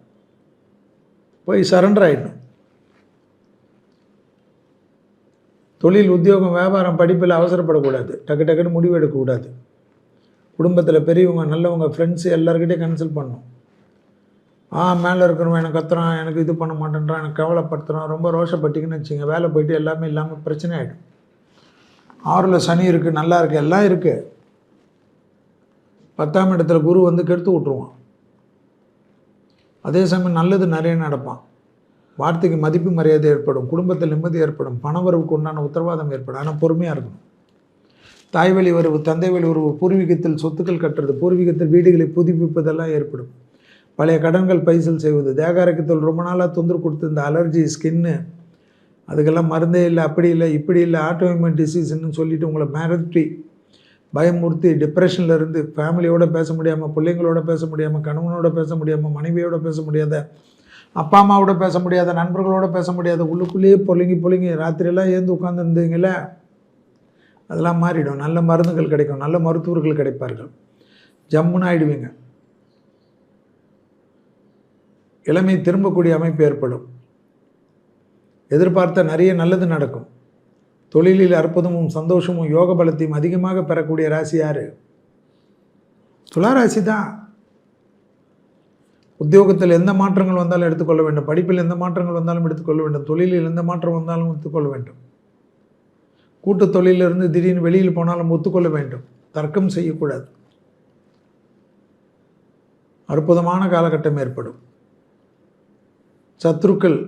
போய் சரண்டர் ஆகிடணும். தொழில், உத்தியோகம், வியாபாரம், படிப்பில் அவசரப்படக்கூடாது. டக்கு டக்குன்னு முடிவு எடுக்கக்கூடாது. குடும்பத்தில் பெரியவங்க, நல்லவங்க, ஃப்ரெண்ட்ஸு எல்லாருக்கிட்டையும் கன்சல்ட் பண்ணணும். மேலே இருக்கிறவன் எனக்கு கத்துறான், எனக்கு இது பண்ண மாட்டேன்றான், எனக்கு கவலைப்படுத்துகிறான், ரொம்ப ரோஷப்பட்டிங்கன்னு வச்சுங்க, வேலை போய்ட்டு எல்லாமே இல்லாமல் பிரச்சனை ஆகிடும். 6ல் சனி இருக்குது, நல்லா இருக்குது, எல்லாம் இருக்குது. 10ஆம் இடத்துல குரு வந்து கெடுத்து விட்ருவான். அதே சமயம் நல்லது நிறைய நடப்பான். வார்த்தைக்கு மதிப்பு மரியாதை ஏற்படும். குடும்பத்தில் நிம்மதி ஏற்படும். பணவரவுக்கு உண்டான உத்தரவாதம் ஏற்படும். ஆனால் பொறுமையாக இருக்கணும். தாய் வழி உறவு, தந்தை வழி உறவு, பூர்வீகத்தில் சொத்துக்கள் கட்டுறது, பூர்வீகத்தில் வீடுகளை புதுப்பிப்பதெல்லாம் ஏற்படும். பழைய கடன்கள் பைசல் செய்வது, தேக ஆரோக்கியத்தில் ரொம்ப நாளாக தொந்தரவு கொடுத்து இந்த அலர்ஜி, ஸ்கின்னு, அதுக்கெல்லாம் மருந்தே இல்லை, அப்படி இல்லை இப்படி இல்லை, ஆட்டோஇம்யூன் டிசீஸ்ன்னு சொல்லிவிட்டு உங்களை மிரட்டி பயமுறுத்தி டிப்ரெஷனில் இருந்து ஃபேமிலியோடு பேச முடியாமல், பிள்ளைங்களோட பேச முடியாமல், கணவனோட பேச முடியாமல், மனைவியோட பேச முடியாத, அப்பா அம்மாவோட பேச முடியாத, நண்பர்களோட பேச முடியாத, உள்ளுக்குள்ளேயே பொழுங்கி ராத்திரியெல்லாம் ஏந்து உட்காந்துருந்தீங்களே, அதெல்லாம் மாறிடும். நல்ல மருந்துகள் கிடைக்கும், நல்ல மருத்துவர்கள் கிடைப்பார்கள், ஜம்முன்னு ஆகிடுவீங்க. இளமை திரும்பக்கூடிய அமைப்பு ஏற்படும். எதிர்பார்த்த நிறைய நல்லது நடக்கும். தொழிலில் அற்புதமும் சந்தோஷமும் யோக பலத்தையும் அதிகமாக பெறக்கூடிய ராசி யார்? துளாராசி தான். உத்தியோகத்தில் எந்த மாற்றங்கள் வந்தாலும் எடுத்துக்கொள்ள வேண்டும், படிப்பில் எந்த மாற்றங்கள் வந்தாலும் எடுத்துக்கொள்ள வேண்டும், தொழிலில் எந்த மாற்றம் வந்தாலும் எடுத்துக்கொள்ள வேண்டும், கூட்டு தொழிலிருந்து திடீர்னு வெளியில் போனாலும் ஒத்துக்கொள்ள வேண்டும், தர்க்கம் செய்யக்கூடாது. அற்புதமான காலகட்டம் ஏற்படும். சத்ருக்கள்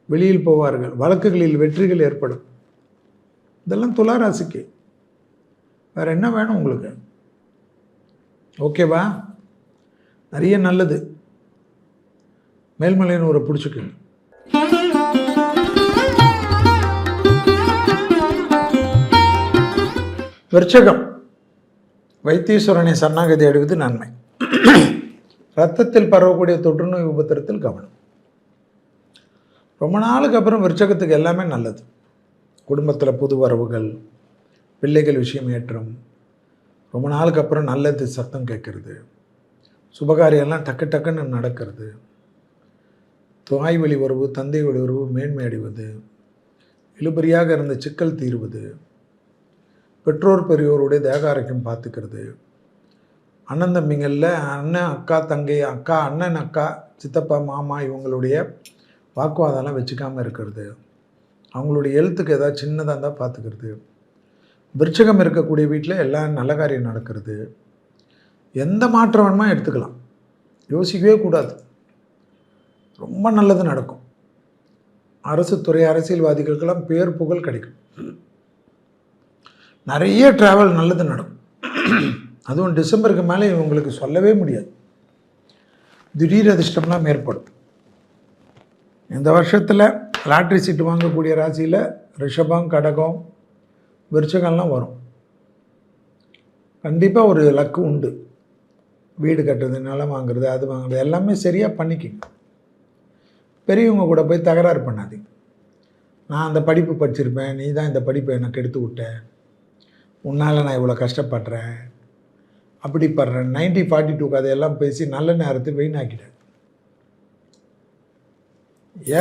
வெளியில் போவார்கள், வழக்குகளில் வெற்றிகள் ஏற்படும். இதெல்லாம் துளாராசிக்கு. வேறு என்ன வேணும் உங்களுக்கு? ஓகேவா? நிறைய நல்லது. மேல்மலைன்னு ஒரு பிடிச்சிக்கு. விருச்சகம். வைத்தீஸ்வரனை சரணாகதி அடைவது நன்மை. இரத்தத்தில் பரவக்கூடிய தொற்றுநோய் உபத்திரத்தில் கவனம். ரொம்ப நாளுக்கு அப்புறம் விருச்சகத்துக்கு எல்லாமே நல்லது. குடும்பத்தில் புது வரவுகள், பிள்ளைகள் விஷயம் ஏற்றம், ரொம்ப நாளுக்கு அப்புறம் நல்லது சத்தம் கேட்குறது, சுபகாரியெல்லாம் டக்கு டக்குன்னு நடக்கிறது, தாய் வழி உறவு, தந்தை வழி உறவு மேன்மை அடைவது, இழுபறியாக இருந்த சிக்கல் தீர்வது, பெற்றோர் பெரியோருடைய தேக ஆரோக்கியம் பார்த்துக்கிறது, அண்ணன் தம்பிங்களில் அண்ணன் அக்கா தங்கை, அக்கா அண்ணன் அக்கா சித்தப்பா மாமா இவங்களுடைய வாக்குவாதம்லாம் வச்சுக்காமல் இருக்கிறது, அவங்களுடைய எழுத்துக்கு ஏதாவது சின்னதாக இருந்தால் பார்த்துக்கிறது, விருச்சகம் இருக்கக்கூடிய வீட்டில் எல்லாம் நல்ல காரியம் நடக்கிறது. எந்த மாற்றம் வேணுமா எடுத்துக்கலாம், யோசிக்கவே கூடாது. ரொம்ப நல்லது நடக்கும். அரசு துறை அரசியல்வாதிகளுக்கெல்லாம் பேர் புகழ் கிடைக்கும். நிறைய ட்ராவல் நல்லது நடக்கும். அதுவும் டிசம்பருக்கு மேலே இவங்களுக்கு சொல்லவே முடியாது. திடீர் அதிர்ஷ்டம்லாம் ஏற்படும். இந்த வருஷத்தில் லாட்ரி சீட்டு வாங்கக்கூடிய ராசியில் ரிஷபம், கடகம், விருச்சகம்லாம் வரும். கண்டிப்பாக ஒரு லக்கு உண்டு. வீடு கட்டுறது, நிலம் வாங்குறது, அது வாங்குறது எல்லாமே சரியாக பண்ணிக்கிங்க. பெரியவங்க கூட போய் தகராறு பண்ணாதீங்க. நான் அந்த படிப்பு படிச்சிருப்பேன், நீ தான் இந்த படிப்பை எனக்கு எடுத்து விட்ட, உன்னால் நான் இவ்வளோ கஷ்டப்படுறேன், அப்படி படுறேன், 1942 கதையெல்லாம் பேசி நல்ல நேரத்தை வீணாக்கிட்டேன்.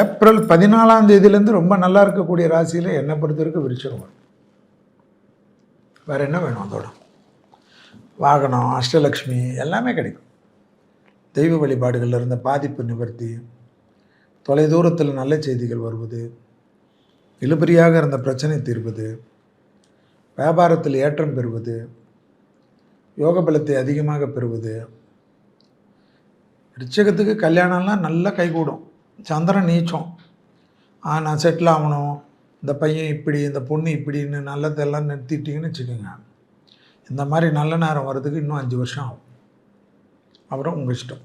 ஏப்ரல் 14ஆம் தேதியிலேருந்து ரொம்ப நல்லா இருக்கக்கூடிய ராசியில் என்னை பொறுத்தவரைக்கும் விருச்சகம் வரும். வேறு என்ன வேணும்? அதோட வாகனம், அஷ்டலக்ஷ்மி எல்லாமே கிடைக்கும். தெய்வ வழிபாடுகளில் இருந்த பாதிப்பு நிவர்த்தி, தொலைதூரத்தில் நல்ல செய்திகள் வருவது, இழுபறியாக இருந்த பிரச்சனை தீர்வது, வியாபாரத்தில் ஏற்றம் பெறுவது, யோக பலத்தை அதிகமாக பெறுவது. விருச்சகத்துக்கு கல்யாணம்லாம் நல்லா கைகூடும். சந்திரன் நீச்சம், நான் செட்டில் ஆகணும், இந்த பையன் இப்படி, இந்த பொண்ணு இப்படின்னு நல்லதெல்லாம் நிறுத்திட்டிங்கன்னு வச்சுக்கோங்க, இந்த மாதிரி நல்ல நேரம் வர்றதுக்கு இன்னும் 5 வருஷம் ஆகும். அப்புறம் உங்கள் இஷ்டம்.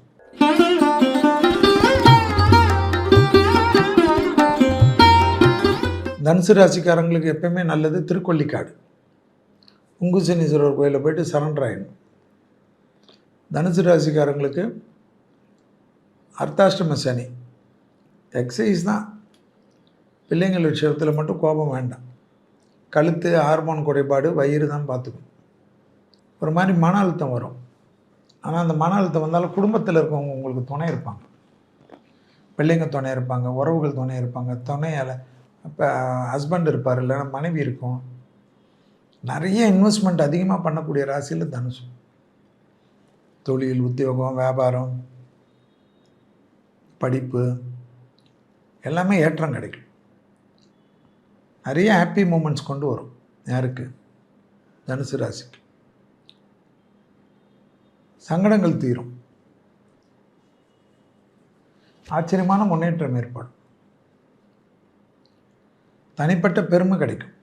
தனுசு ராசிக்காரங்களுக்கு எப்பயுமே நல்லது திருக்கொள்ளிக்காடு, உங்குசனீஸ்வரர் கோயிலில் போய்ட்டு சரண்டர் ஆகிடணும். தனுசு ராசிக்காரங்களுக்கு அர்த்தாஷ்டம சனி எக்ஸசைஸ் தான். பிள்ளைங்கள் விஷயத்தில் மட்டும் கோபம் வேண்டாம். கழுத்து, ஹார்மோன் குறைபாடு, வயிறு தான் பார்த்துக்கணும். ஒரு மாதிரி மன அழுத்தம் வரும். ஆனால் அந்த மன அழுத்தம் வந்தாலும் குடும்பத்தில் இருக்கவங்க உங்களுக்கு துணை இருப்பாங்க. பிள்ளைங்க துணை இருப்பாங்க, உறவுகள் துணை இருப்பாங்க, துணையால் இப்போ ஹஸ்பண்ட் இருப்பார், இல்லைன்னா மனைவி இருக்கும். நிறைய இன்வெஸ்ட்மெண்ட் அதிகமாக பண்ணக்கூடிய ராசியில் தனுசு. தொழில், உத்தியோகம், வியாபாரம், படிப்பு எல்லாமே ஏற்றம் கிடைக்கும். நிறைய ஹாப்பி மூமெண்ட்ஸ் கொண்டு வரும். யாருக்கு? தனுசு ராசிக்கு. சங்கடங்கள் தீரும். ஆச்சரியமான முன்னேற்றம் ஏற்படும். தனிப்பட்ட பெருமை கிடைக்கும்.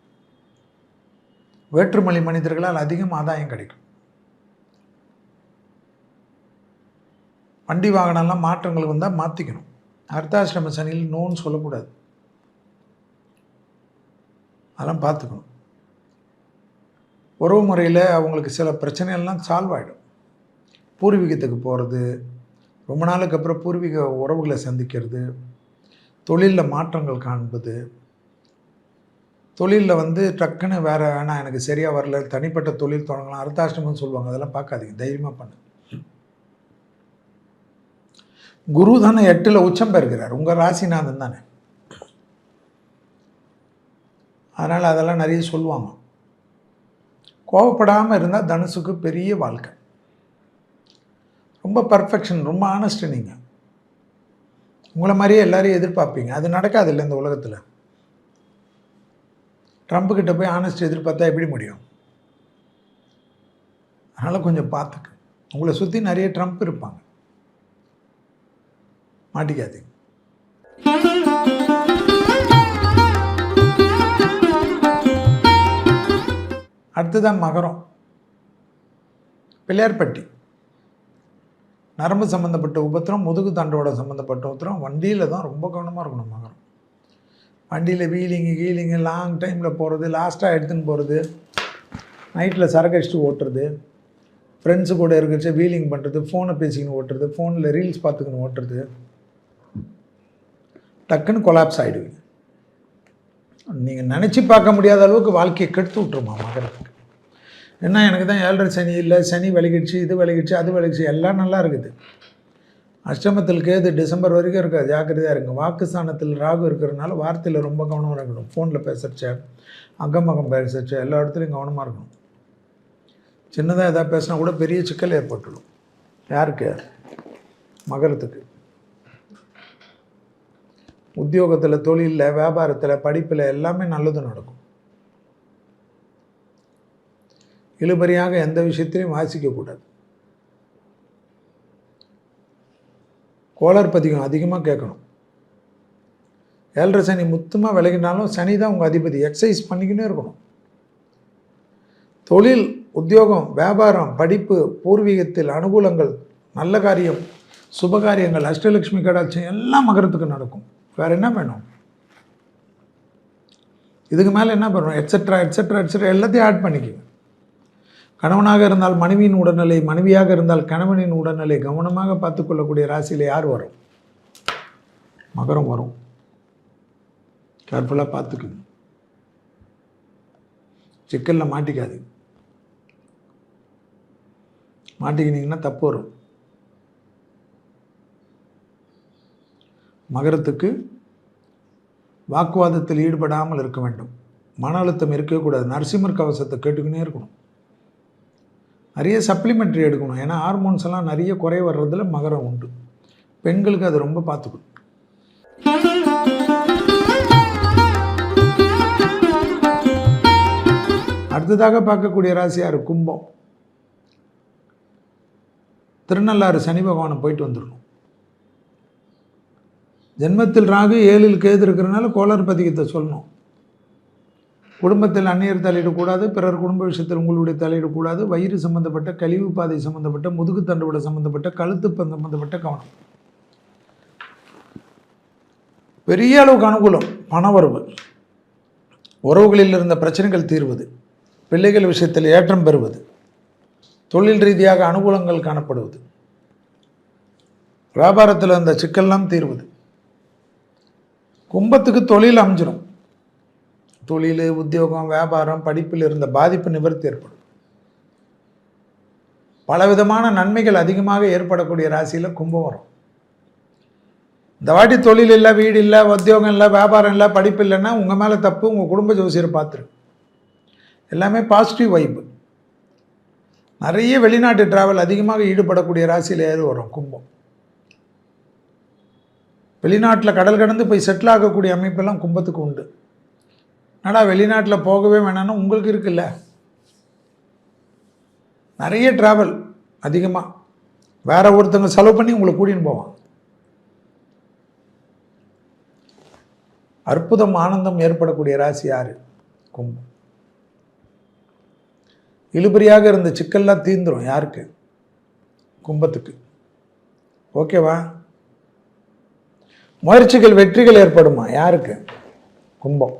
வேற்றுமொழி மனிதர்களால் அதிகம் ஆதாயம் கிடைக்கும். வண்டி வாகனம்லாம் மாற்றங்கள் வந்தால் மாற்றிக்கணும். அர்த்தாசிரம சனியில் நோன்னு சொல்லக்கூடாது, அதெல்லாம் பார்த்துக்கணும். உறவு முறையில் அவங்களுக்கு சில பிரச்சனைகள்லாம் சால்வ் ஆகிடும். பூர்வீகத்துக்கு போகிறது, ரொம்ப நாளுக்கு அப்புறம் பூர்வீக உறவுகளை சந்திக்கிறது, தொழிலில் மாற்றங்கள் காண்பது, தொழிலில் டக்குன்னு வேறு வேணாம் எனக்கு சரியாக வரல, தனிப்பட்ட தொழில் தொடங்கலாம், அர்த்தாஷ்டமம்னு சொல்லுவாங்க, அதெல்லாம் பார்க்காதீங்க, தைரியமாக பண்ணு. குரு தானே 8ல் உச்சம் பெறுகிறார், உங்கள் ராசிநாதன் தானே, அதனால் அதெல்லாம் நிறைய சொல்லுவாங்க. கோவப்படாமல் இருந்தால் தனுசுக்கு பெரிய வாழ்க்கை. ரொம்ப பர்ஃபெக்ஷன், ரொம்ப ஆனஸ்ட்டு. நீங்கள் உங்களை மாதிரியே எல்லாரையும் எதிர்பார்ப்பீங்க, அது நடக்காது இல்லை இந்த உலகத்தில். ட்ரம்ப்கிட்ட போய் ஆனஸ்ட் எதிர்பார்த்தா எப்படி முடியும்? அதனால் கொஞ்சம் பார்த்துக்கு. உங்களை சுற்றி நிறைய ட்ரம்ப் இருப்பாங்க, மாட்டிக்காதீங்க. அடுத்ததான் மகரம். பிள்ளையார்பட்டி, நரம்பு சம்மந்தப்பட்ட உபத்திரம், முதுகு தண்டோட சம்மந்தப்பட்ட உபத்திரம். வண்டியில் தான் ரொம்ப கவனமாக இருக்கணும் மகரம். வண்டியில் வீலிங்கு லாங் டைமில் போகிறது, லாஸ்ட்டாக எடுத்துன்னு போகிறது, நைட்டில் சரக்கு அடிச்சுட்டு ஓட்டுறது, ஃப்ரெண்ட்ஸு கூட இருக்கிறச்ச வீலிங் பண்ணுறது, ஃபோனை பேசிக்கின்னு ஓட்டுறது, ஃபோனில் ரீல்ஸ் பார்த்துக்கின்னு ஓட்டுறது, டக்குன்னு கொலாப்ஸ் ஆகிடுவீங்க. நீங்கள் நினச்சி பார்க்க முடியாத அளவுக்கு வாழ்க்கையை கெடுத்து விட்ருமா மகரத்துக்கு. என்ன எனக்கு தான் 7.5 சனி இல்லை, சனி விலகிடுச்சு, இது விலகிடுச்சு, அது விலகிடுச்சு, எல்லாம் நல்லா இருக்குது. அஷ்டமத்தில் கேது டிசம்பர் வரைக்கும் இருக்காது, ஜாக்கிரதையாக இருங்க. வாக்குஸ்தானத்தில் ராகு இருக்கிறதுனால வார்த்தையில் ரொம்ப கவனமாக இருக்கணும். ஃபோனில் பேசுகிறச்ச, அக்கம் பேசுகிறச்ச எல்லா இடத்துலையும் கவனமாக இருக்கணும். சின்னதாக எதாவது பேசினா கூட பெரிய சிக்கல் ஏற்பட்டுடும். யாருக்கு? மகரத்துக்கு. உத்தியோகத்தில், தொழிலில், வியாபாரத்தில், படிப்பில் எல்லாமே நல்லது நடக்கும். இழுபறியாக எந்த விஷயத்திலையும் வாசிக்கக்கூடாது. கோளார் பதிகம் அதிகமாக கேட்கணும். 7.5 சனி முத்தமாக விலகினாலும் சனி தான் உங்கள் அதிபதி. எக்ஸசைஸ் பண்ணிக்கினே இருக்கணும். தொழில், உத்தியோகம், வியாபாரம், படிப்பு, பூர்வீகத்தில் அனுகூலங்கள், நல்ல காரியம், சுபகாரியங்கள், அஷ்டலட்சுமி கடாட்சியம் எல்லாம் மகரத்துக்கு நடக்கும். வேறு என்ன வேணும்? இதுக்கு மேலே என்ன பண்ணணும்? எட்ஸெட்ரா எட்ஸெட்ரா எட்ஸெட்ரா எல்லாத்தையும் ஆட் பண்ணிக்கோங்க. கணவனாக இருந்தால் மனைவியின் உடல்நிலை, மனைவியாக இருந்தால் கணவனின் உடல்நிலை கவனமாக பார்த்துக்கொள்ளக்கூடிய ராசியில் யார் வரும்? மகரம் வரும். கேர்ஃபுல்லாக பார்த்துக்குங்க, சிக்கலில் மாட்டிக்காது. மாட்டிக்கினீங்கன்னா தப்பு வரும். மகரத்துக்கு வாக்குவாதத்தில் ஈடுபடாமல் இருக்க வேண்டும். மன அழுத்தம் இருக்கக்கூடாது. நரசிம்மர் கவசத்தை கேட்டுக்கினே இருக்கணும். நிறைய சப்ளிமெண்ட்ரி எடுக்கணும். ஏன்னா ஹார்மோன்ஸ் எல்லாம் நிறைய குறை வர்றதுல மகரம் உண்டு. பெண்களுக்கு அது ரொம்ப பார்த்துக்கணும். அடுத்ததாக பார்க்கக்கூடிய ராசி யார்? கும்பம். திருநள்ளாறு சனி பகவானை போயிட்டு வந்துடணும். ஜென்மத்தில் ராகு 7ல் கேது இருக்கிறனால கோளார் பதிகத்தை சொல்லணும். குடும்பத்தில் அந்நியர் தலையிடக்கூடாது, பிறர் குடும்ப விஷயத்தில் உங்களுடைய தலையிடக்கூடாது, வயிறு சம்மந்தப்பட்ட, கழிவு பாதை சம்மந்தப்பட்ட, முதுகு தண்டுவிட சம்மந்தப்பட்ட, கழுத்து சம்மந்தப்பட்ட கவனம். பெரிய அளவுக்கு அனுகூலம், பணவரவு, உறவுகளில் இருந்த பிரச்சனைகள் தீர்வது, பிள்ளைகள் விஷயத்தில் ஏற்றம் பெறுவது, தொழில் ரீதியாக அனுகூலங்கள் காணப்படுவது, வியாபாரத்தில் அந்த சிக்கல்லாம் தீர்வது. கும்பத்துக்கு தொழில் அமைஞ்சிடும். தொழில், உத்தியோகம், வியாபாரம், படிப்பில் இருந்த பாதிப்பு நிவர்த்தி ஏற்படும். பலவிதமான நன்மைகள் அதிகமாக ஏற்படக்கூடிய ராசியில் கும்பம் வரும். இந்த வாட்டி தொழில் இல்லை, வீடு இல்லை, உத்தியோகம் இல்லை, வியாபாரம் இல்லை, படிப்பு இல்லைன்னா உங்கள் மேலே தப்பு. உங்கள் குடும்ப ஜோசியரை பார்த்துரு. எல்லாமே பாசிட்டிவ் வைப்பு. நிறைய வெளிநாட்டு டிராவல் அதிகமாக ஈடுபடக்கூடிய ராசியில் ஏது வரும் கும்பம். வெளிநாட்டில் கடல் கடந்து போய் செட்டில் ஆகக்கூடிய அமைப்பெல்லாம் கும்பத்துக்கு உண்டு. என்னடா வெளிநாட்டில் போகவே வேணாம்னா உங்களுக்கு இருக்குல்ல, நிறைய ட்ராவல் அதிகமாக வேற ஒருத்தவங்க செலவு பண்ணி உங்களை கூட்டின்னு போவாங்க. அற்புதம், ஆனந்தம் ஏற்படக்கூடிய ராசி யார்? கும்பம். இழுபறியாக இருந்த சிக்கல்லாம் தீந்துரும். யாருக்கு? கும்பத்துக்கு. ஓகேவா? முயற்சிகள் வெற்றிகள் ஏற்படுமா? யாருக்கு? கும்பம்.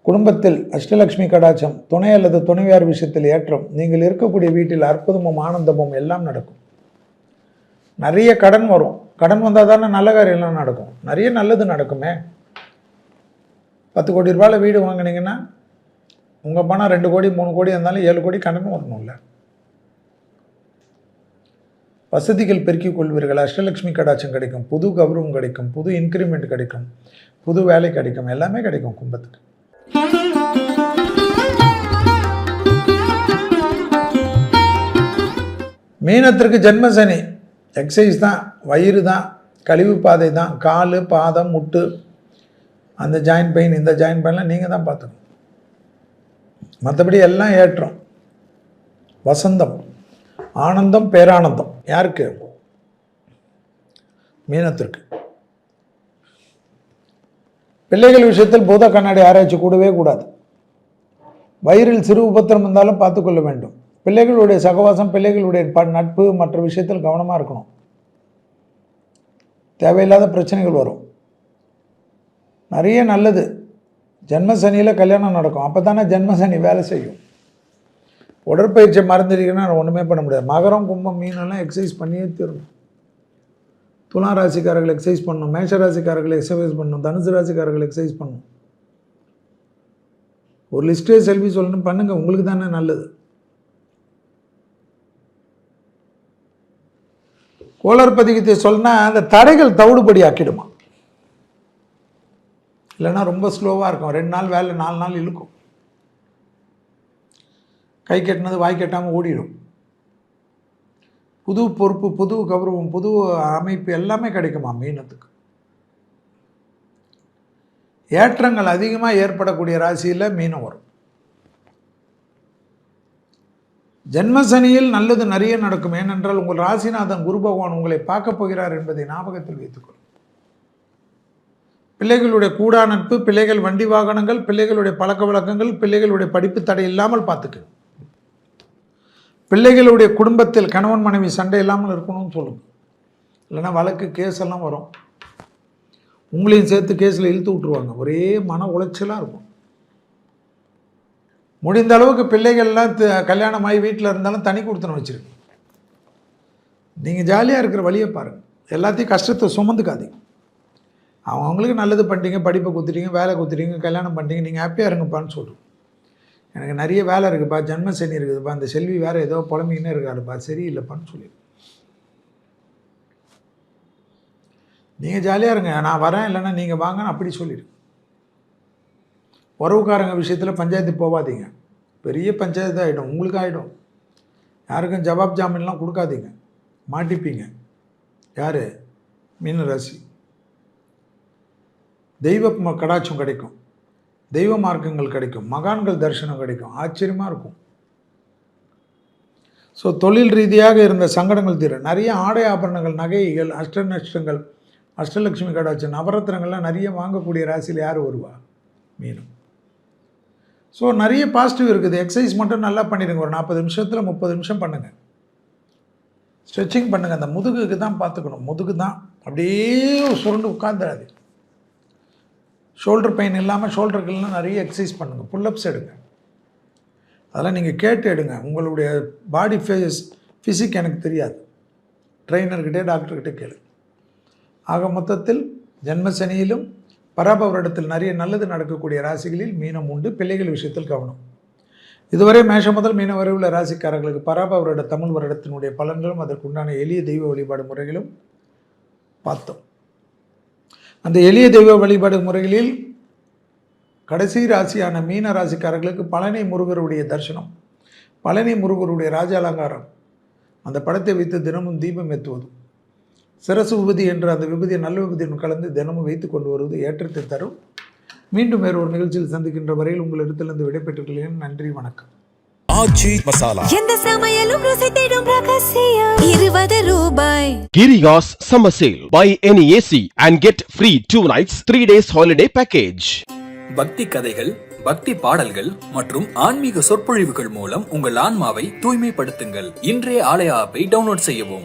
குடும்பத்தில் அஷ்டலட்சுமி கடாட்சம், துணை அல்லது துணைவியார் விஷயத்தில் ஏற்றம், நீங்கள் இருக்கக்கூடிய வீட்டில் அற்புதமும் ஆனந்தமும் எல்லாம் நடக்கும். நிறைய கடன் வரும். கடன் வந்தால் தானே நல்ல காரியம்லாம் நடக்கும். நிறைய நல்லது நடக்குமே. 10 கோடி ரூபாயில் வீடு வாங்கினீங்கன்னா உங்கள் பணம் 2 கோடி 3 கோடி இருந்தாலும் 7 கோடி கடன் வரணும்ல. வசதிகள் பெருக்கிக் கொள்வீர்கள். அஷ்டலட்சுமி கடாட்சம் கிடைக்கும், புது கௌரவம் கிடைக்கும், புது இன்க்ரிமெண்ட் கிடைக்கும், புது வேலை கிடைக்கும், எல்லாமே கிடைக்கும் கும்பத்துக்கு. மீனத்திற்கு ஜென்மசனி. எக்ஸசைஸ் தான், வயிறு தான், கழிவு பாதை தான், கால் பாதம் முட்டு, அந்த ஜாயின்ட் பெயின் இந்த ஜாயின்ட் பெயின்லாம் நீங்கள் தான் பார்த்துக்கணும். மற்றபடி எல்லாம் ஏற்றம், வசந்தம், ஆனந்தம், பேரானந்தம். யாருக்கு? மீனத்திற்கு. பிள்ளைகள் விஷயத்தில் பூத கண்ணாடி ஆராய்ச்சி கூடவே கூடாது. வயிறில் சிறு உபத்திரம் இருந்தாலும் பார்த்துக்கொள்ள வேண்டும். பிள்ளைகளுடைய சகவாசம், பிள்ளைகளுடைய நட்பு மற்ற விஷயத்தில் கவனமாக இருக்கணும். தேவையில்லாத பிரச்சனைகள் வரும். நிறைய நல்லது. ஜென்மசனியில் கல்யாணம் நடக்கும். அப்போ தானே ஜென்மசனி வேலை செய்யும். உடற்பயிற்சியை மறந்துட்டீங்கன்னா ஒன்றுமே பண்ண முடியாது. மகரம் கும்பம் மீனெல்லாம் எக்ஸசைஸ் பண்ணியே தீரணும். துலா ராசிக்காரர்கள் எக்ஸசைஸ் பண்ணணும், மேஷ ராசிக்காரர்கள் எக்ஸசைஸ் பண்ணணும், தனுசு ராசிக்காரர்கள் எக்ஸசைஸ் பண்ணணும். ஒரு லிஸ்ட்டே செல்வி சொல்லணும், பண்ணுங்கள், உங்களுக்கு தானே நல்லது. கோளர் பதிகத்தை சொன்னால் அந்த தடைகள் தவிடுபடி ஆக்கிடுமா. இல்லைன்னா ரொம்ப ஸ்லோவாக இருக்கும். 2 நாள் வேலை 4 நாள் இழுக்கும். கை கட்டினது வாய் கட்டாமல் ஓடிடும். புது பொறுப்பு, புது கௌரவம், புது அமைப்பு எல்லாமே கிடைக்குமா மீனத்துக்கு. ஏற்றங்கள் அதிகமாக ஏற்படக்கூடிய ராசியில் மீனம் வரும். ஜென்மசனியில் நல்லது நிறைய நடக்கும். ஏனென்றால் உங்கள் ராசிநாதன் குரு பகவான் உங்களை பார்க்க போகிறார் என்பதை ஞாபகத்தில் வைத்துக்கொள்ளும். பிள்ளைகளுடைய கூடா நட்பு, பிள்ளைகள் வண்டி வாகனங்கள், பிள்ளைகளுடைய பழக்க வழக்கங்கள், பிள்ளைகளுடைய படிப்பு தடை இல்லாமல் பார்த்துக்கு. பிள்ளைகளுடைய குடும்பத்தில் கணவன் மனைவி சண்டை இல்லாமல் இருக்கணும்னு சொல்லுங்க. இல்லைன்னா வழக்கு கேஸ் எல்லாம் வரும். உங்களையும் சேர்த்து கேஸில் இழுத்து விட்டுருவாங்க. ஒரே மன உளைச்சலாக இருக்கும். முடிந்த அளவுக்கு பிள்ளைகள்லாம் கல்யாணமாகி வீட்டில் இருந்தாலும் தனி கொடுத்தன வச்சுருக்கு. நீங்கள் ஜாலியாக இருக்கிற வழியை பாருங்கள். எல்லாத்தையும் கஷ்டத்தை சுமந்துக்காதீங்க. அவங்களுக்கு நல்லது பண்ணிட்டீங்க, படிப்பை கொடுத்துட்டீங்க, வேலை கொடுத்துட்டீங்க, கல்யாணம் பண்ணிட்டீங்க, நீங்கள் ஹாப்பியாக இருங்கப்பான்னு சொல்லுவோம். எனக்கு நிறைய வேலை இருக்குதுப்பா, ஜென்மசனி இருக்குதுப்பா, அந்த செல்வி வேறு ஏதோ புலம்பிக்கினே இருக்காருப்பா, சரியில்லைப்பான்னு சொல்லி நீங்கள் ஜாலியாக இருங்க. நான் வரேன், இல்லைன்னா நீங்கள் வாங்கன்னு அப்படி சொல்லிடு. உறவுக்காரங்க விஷயத்தில் பஞ்சாயத்து போகாதீங்க. பெரிய பஞ்சாயத்து ஆகிடும், உங்களுக்கு ஆகிடும். யாருக்கும் ஜவாப் ஜாமீன்லாம் கொடுக்காதீங்க, மாட்டிப்பீங்க. யார்? மீன ராசி. தெய்வ கடாட்சம் கிடைக்கும், தெய்வ மார்க்கங்கள் கிடைக்கும், மகான்கள் தரிசனம் கிடைக்கும். ஆச்சரியமாக இருக்கும். ஸோ தொழில் ரீதியாக இருந்த சங்கடங்கள் தீரும். நிறைய ஆடை ஆபரணங்கள், நகைகள், அஷ்டநஷ்டங்கள், அஷ்டலட்சுமி கடாட்சம், நவரத்னங்கள்லாம் நிறைய வாங்கக்கூடிய ராசியில் யார் வருவா? மீனம். ஸோ நிறைய பாசிட்டிவ் இருக்குது. எக்ஸசைஸ் மட்டும் நல்லா பண்ணிடுங்க. ஒரு 40 நிமிஷத்தில் 30 நிமிஷம் பண்ணுங்கள். ஸ்ட்ரெச்சிங் பண்ணுங்கள். அந்த முதுகுக்கு தான் பார்த்துக்கணும். முதுகு தான் அப்படியே சுருண்டு உட்காந்துடாது. ஷோல்டர் பெயின் இல்லாமல் ஷோல்டருக்கெல்லாம் நிறைய எக்ஸசைஸ் பண்ணுங்கள். புல்லப்ஸ் எடுங்க. அதெல்லாம் நீங்கள் கேட்டு எடுங்க. உங்களுடைய பாடி ஃபிசிக் எனக்கு தெரியாது. ட்ரெயினர்கிட்டே டாக்டர்கிட்டே கேளு. ஆக மொத்தத்தில் ஜென்மசனியிலும் பராப வருடத்தில் நிறைய நல்லது நடக்கக்கூடிய ராசிகளில் மீனம் உண்டு. பிள்ளைகள் விஷயத்தில் கவனம். இதுவரை மேஷம் முதல் மீனம் வரை உள்ள ராசிக்காரர்களுக்கு பராப வருட தமிழ் வருடத்தினுடைய பலன்களும் அதற்குண்டான எளிய தெய்வ வழிபாடு முறைகளும் பார்த்தோம். அந்த எளிய தெய்வ வழிபாடு முறைகளில் கடைசி ராசியான மீன ராசிக்காரர்களுக்கு பழனி முருகருடைய தரிசனம், பழனி முருகருடைய ராஜ அலங்காரம், அந்த படத்தை வைத்து தினமும் தீபம் ஏற்றுவது, சிரசு விபூதி என்ற அந்த விபூதியை நல்ல விபூதியுடன் கலந்து தினமும் வைத்து கொண்டு வருவது ஏற்றத்தை தரும். மீண்டும் வேறு ஒரு நிகழ்ச்சியில் சந்திக்கின்ற வரையில் உங்களிடத்திலிருந்து விடைபெற்றுள்ளேன். நன்றி, வணக்கம். ஆச்சி மசாலா. எந்த சமையலும் ருசி தேடும் ரகசியம் 20 ரூபாய். Kirigas Summer Sale. Buy any AC and get free 2 nights 3 days holiday package. பக்தி கதைகள், பக்தி பாடல்கள் மற்றும் ஆன்மீக சொற்பொழிவுகள் மூலம் உங்கள் ஆன்மாவை தூய்மைப்படுத்துங்கள். இன்றைய ஆலய ஆப்பை டவுன்லோட் செய்யவும்.